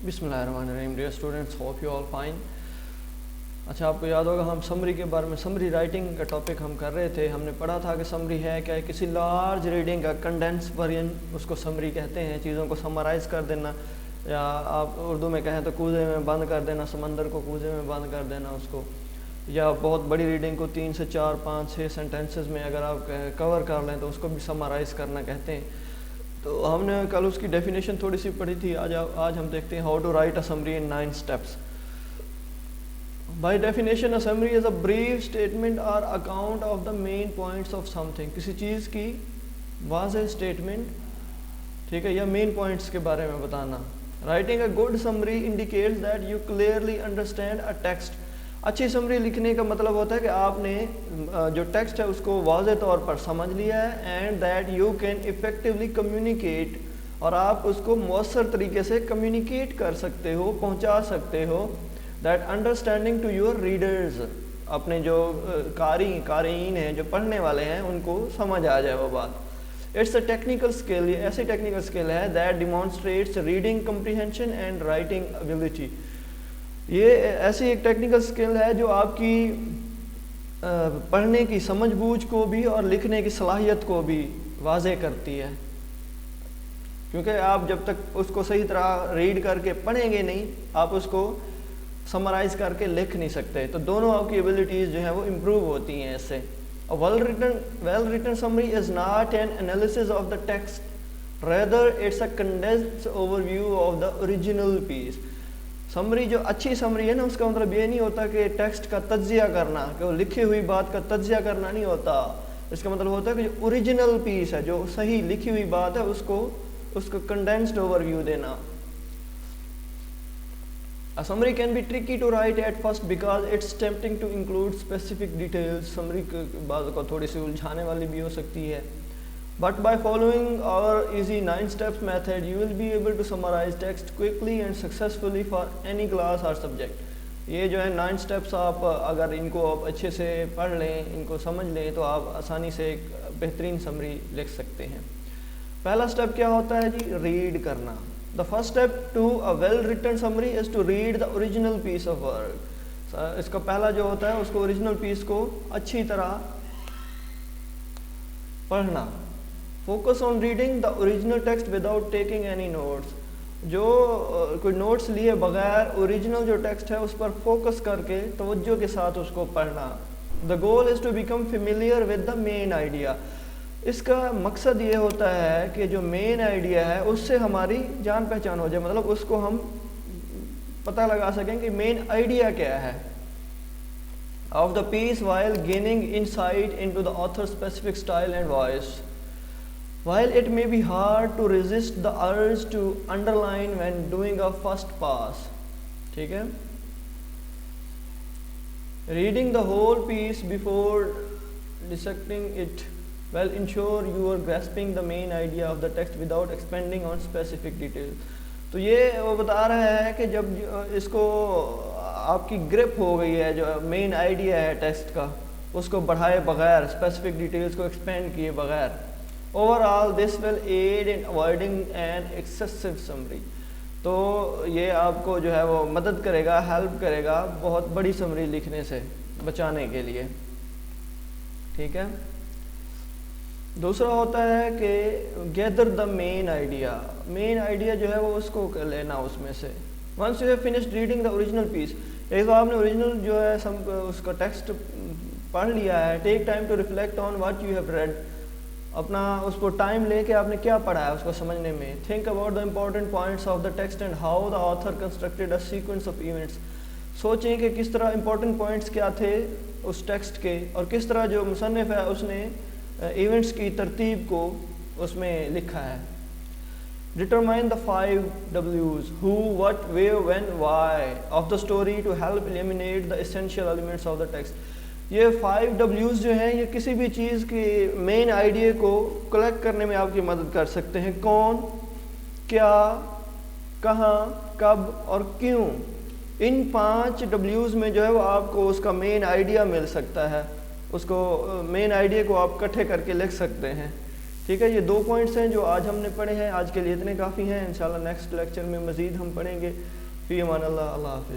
बिस्मिल्लाहिर्रहमानिर्रहीम। Dear students, hope you all fine. अच्छा, आपको याद होगा हम समरी के बारे में, समरी राइटिंग का टॉपिक हम कर रहे थे। हमने पढ़ा था कि समरी है क्या, किसी लार्ज रीडिंग का कंडेंस वर्जन, उसको समरी कहते हैं। चीज़ों को समराइज़ कर देना, या आप उर्दू में कहें तो कूजे में बंद कर देना, समंदर को कूजे में बंद कर देना उसको। या बहुत बड़ी रीडिंग को 3 से 4, 5, 6 सेंटेंसेस में अगर आप कवर कर लें तो उसको भी समराइज़ करना कहते हैं। तो हमने कल उसकी डेफिनेशन थोड़ी सी पढ़ी थी। आज हम देखते हैं how to write a summary in 9 steps. By definition a summary is a brief statement or account of the main points of something. किसी चीज़ की वाज़ेह स्टेटमेंट, ठीक है, या मेन पॉइंट्स के बारे में बताना। Writing a good summary indicates that you clearly understand a text. अच्छी समरी लिखने का मतलब होता है कि आपने जो टेक्स्ट है उसको वाज़ेह तौर पर समझ लिया है, and that you can effectively communicate, और आप उसको मौसर तरीके से कम्युनिकेट कर सकते हो, पहुंचा सकते हो, that understanding to your readers. अपने जो क़ारीन हैं, जो पढ़ने वाले हैं, उनको समझ आ जाए वो बात। इट्स अ टेक्निकल स्किल, ये ऐसी टेक्निकल स्किल है that demonstrates reading comprehension and writing ability. ये ऐसी एक टेक्निकल स्किल है जो आपकी पढ़ने की समझ बूझ को भी और लिखने की सलाहियत को भी वाज़ेह करती है। क्योंकि आप जब तक उसको सही तरह रीड करके पढ़ेंगे नहीं, आप उसको समराइज़ करके लिख नहीं सकते। तो दोनों आपकी एबिलिटीज़ जो हैं वो इम्प्रूव होती हैं इससे। A well written summary is not an analysis of the text, rather it's a condensed overview of the original piece. Summary, जो अच्छी समरी है ना, उसका मतलब ये नहीं होता कि टेक्स्ट का तज्जिया करना, कि वो लिखी हुई बात का तज्जिया करना नहीं होता। इसका मतलब होता है कि जो ओरिजिनल पीस है, जो सही लिखी हुई बात है, उसको कंडेंस्ड ओवरव्यू देना। A summary can be tricky to write at first because it's tempting to include specific details. Summary बात को थोड़ी सी उलझाने वाली भी हो सकती है। But by following our easy 9 steps method, you will be able to summarize text quickly and successfully for any class or subject. ये जो है 9 steps, आप अगर इनको आप अच्छे से पढ़ लें, इनको समझ लें, तो आप आसानी से एक बेहतरीन समरी लिख सकते हैं। पहला स्टेप क्या होता है जी? रीड करना। The first step to a well-written summary is to read the original piece of work. इसका पहला जो होता है, उसको ओरिजिनल पीस को अच्छी तरह पढ़ना। Focus on reading the original text without taking any notes. जो कोई नोट्स लिए बगैर ओरिजिनल जो टेक्स्ट है उस पर फोकस करके तवज्जो के साथ उसको पढ़ना। The goal is to become familiar with the main idea. इसका मकसद ये होता है कि जो मेन आइडिया है उससे हमारी जान पहचान हो जाए, मतलब उसको हम पता लगा सकें कि मेन आइडिया क्या है of the piece, while gaining insight into the author's specific style and voice. While it may be hard to resist the urge to underline when doing a first pass, ठीक है? Reading the whole piece before dissecting it will ensure you are grasping the main idea of the text without expanding on specific details. तो ये वो बता रहा है कि जब इसको आपकी ग्रिप हो गई है, जो मेन आइडिया है टेक्स्ट का, उसको बढ़ाए बगैर, स्पेसिफिक डिटेल्स को एक्सपेंड किए बगैर, overall this will add in avoiding an excessive summary. तो ये आपको जो है वो मदद करेगा, हेल्प करेगा बहुत बड़ी समरी लिखने से बचाने के लिए, ठीक है? दूसरा होता है कि gather the main idea. Main idea जो है वो उसको लेना उसमें से। Once you have finished reading the original piece, एक बार आपने ओरिजिनल जो है उसका टेक्स्ट पढ़ लिया है, take time to reflect on what you have read. अपना उस पर टाइम लेके आपने क्या पढ़ा है उसको समझने में। Think about the important points of the text and how the author constructed a sequence of events. सोचें कि किस तरह इम्पॉर्टेंट पॉइंट्स क्या थे उस टेक्स्ट के, और किस तरह जो मुसन्निफ है उसने इवेंट्स की तरतीब को उसमें लिखा है। Determine the 5 W's, who, what, where, when, why of the story to help eliminate the essential elements of the text. ये 5 W's जो हैं, ये किसी भी चीज़ के मेन आइडिया को कलेक्ट करने में आपकी मदद कर सकते हैं। कौन, क्या, कहाँ, कब और क्यों। इन 5 W's में जो है वो आपको उसका मेन आइडिया मिल सकता है, उसको मेन आइडिया को आप इकट्ठे करके लिख सकते हैं, ٹھیک ہے، یہ 2 پوائنٹس ہیں جو آج ہم نے پڑھے ہیں. آج کے لیے اتنے کافی ہیں. انشاءاللہ نیکسٹ لیکچر میں مزید ہم پڑھیں گے. فی امان اللہ. اللہ حافظ.